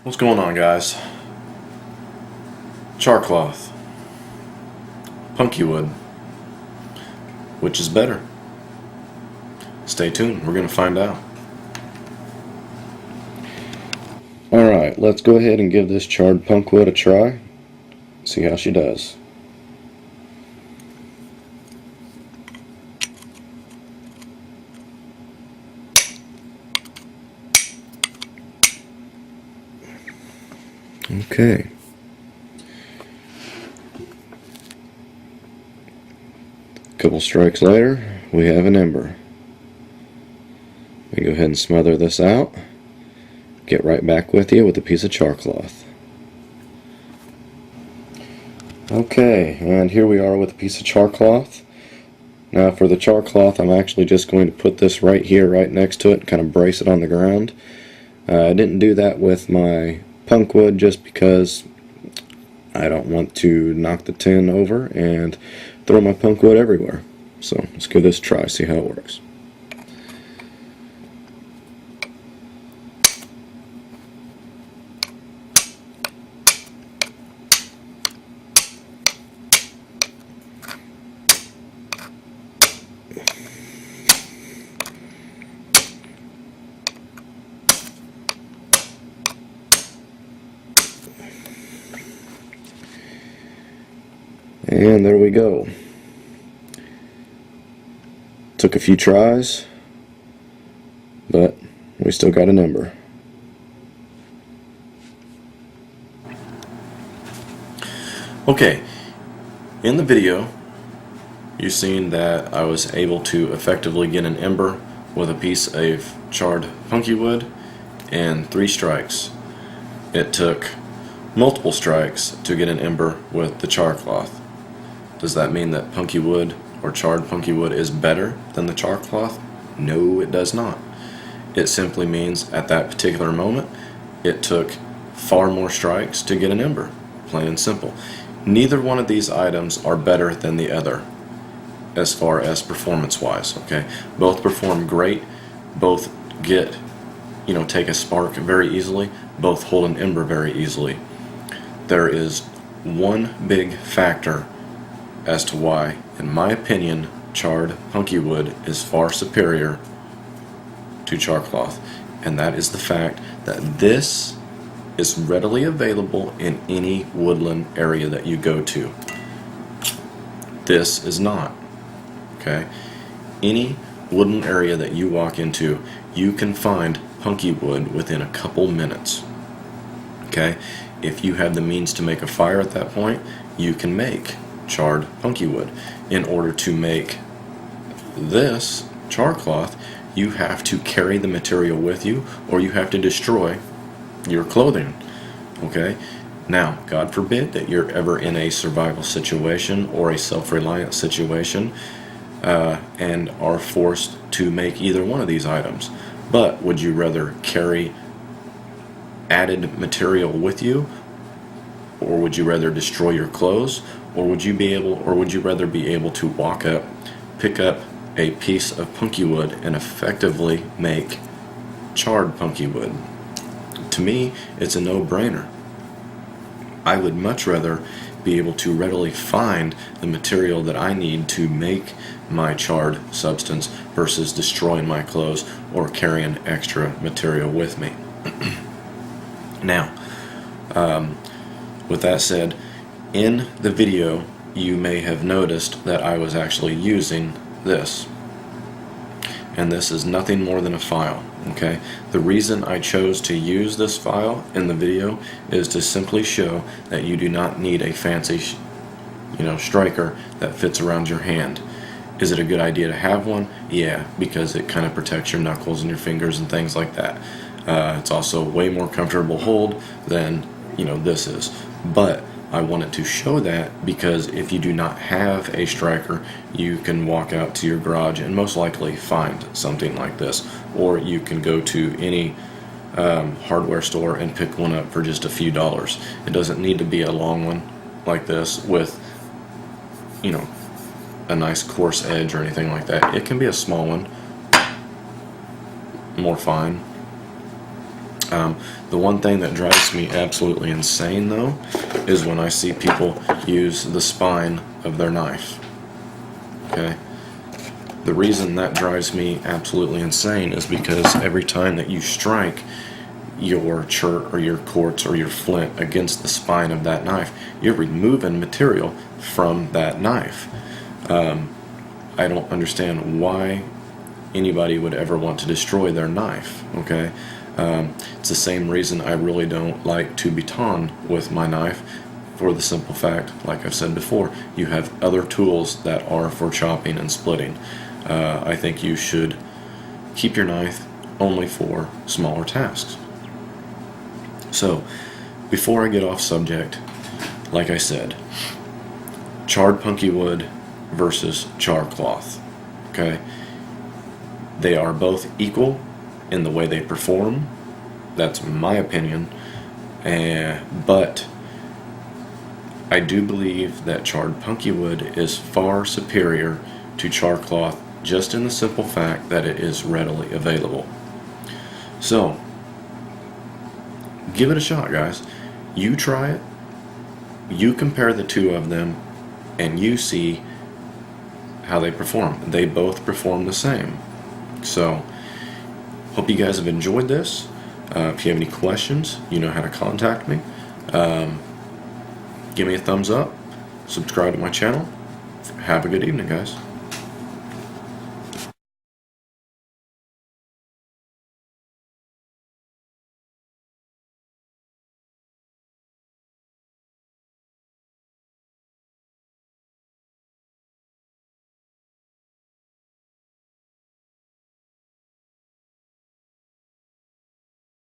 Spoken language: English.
What's going on, guys? Char cloth, punky wood, which is better? Stay tuned, we're going to find out. Alright, let's go ahead and give this charred punk wood a try. See how she does. Okay. A couple strikes later, we have an ember. We go ahead and smother this out. Get right back with you with a piece of char cloth. Okay, and here we are with a piece of char cloth. Now for the char cloth, I'm actually just going to put this right here, right next to it, and kind of brace it on the ground. I didn't do that with my punk wood just because I don't want to knock the tin over and throw my punk wood everywhere. So let's give this a try, see how it works. And there we go. Took a few tries, but we still got an ember. Okay, in the video you've seen that I was able to effectively get an ember with a piece of charred punky wood and 3 strikes. It took multiple strikes to get an ember with the char cloth. Does that mean that punky wood or charred punky wood is better than the char cloth? No, it does not. It simply means at that particular moment it took far more strikes to get an ember, plain and simple. Neither one of these items are better than the other as far as performance wise, okay? Both perform great, both get, take a spark very easily, both hold an ember very easily. There is one big factor as to why, in my opinion, charred punky wood is far superior to char cloth, and that is the fact that this is readily available in any woodland area that you go to. This is not. Okay? Any woodland area that you walk into, you can find punky wood within a couple minutes. Okay? If you have the means to make a fire at that point, you can make charred punky wood. In order to make this char cloth, you have to carry the material with you, or you have to destroy your clothing. Okay? Now, God forbid that you're ever in a survival situation or a self-reliant situation and are forced to make either one of these items. But would you rather carry added material with you, or would you rather destroy your clothes, or would you rather be able to walk up, pick up a piece of punky wood and effectively make charred punky wood? To me, it's a no-brainer. I would much rather be able to readily find the material that I need to make my charred substance versus destroying my clothes or carrying extra material with me. Now, with that said, in the video you may have noticed that I was actually using this, and this is nothing more than a file. Okay, the reason I chose to use this file in the video is to simply show that you do not need a fancy striker that fits around your hand. Is it a good idea to have one? Yeah, because it kind of protects your knuckles and your fingers and things like that. It's also way more comfortable hold than this is, but I wanted to show that because if you do not have a striker, you can walk out to your garage and most likely find something like this, or you can go to any hardware store and pick one up for just a few dollars. It doesn't need to be a long one like this with a nice coarse edge or anything like that. It can be a small one, more fine. The one thing that drives me absolutely insane, though, is when I see people use the spine of their knife. Okay? The reason that drives me absolutely insane is because every time that you strike your chert or your quartz or your flint against the spine of that knife, you're removing material from that knife. I don't understand why anybody would ever want to destroy their knife. Okay, it's the same reason I really don't like to baton with my knife, for the simple fact, like I've said before, you have other tools that are for chopping and splitting. I think you should keep your knife only for smaller tasks. So, before I get off subject, like I said, charred punky wood versus char cloth. Okay? They are both equal in the way they perform. That's my opinion. But I do believe that charred punky wood is far superior to char cloth, just in the simple fact that it is readily available. So, give it a shot, guys. You try it, you compare the two of them, and you see how they perform. They both perform the same. So, hope you guys have enjoyed this. If you have any questions, you know how to contact me. Give me a thumbs up, subscribe to my channel. Have a good evening, guys.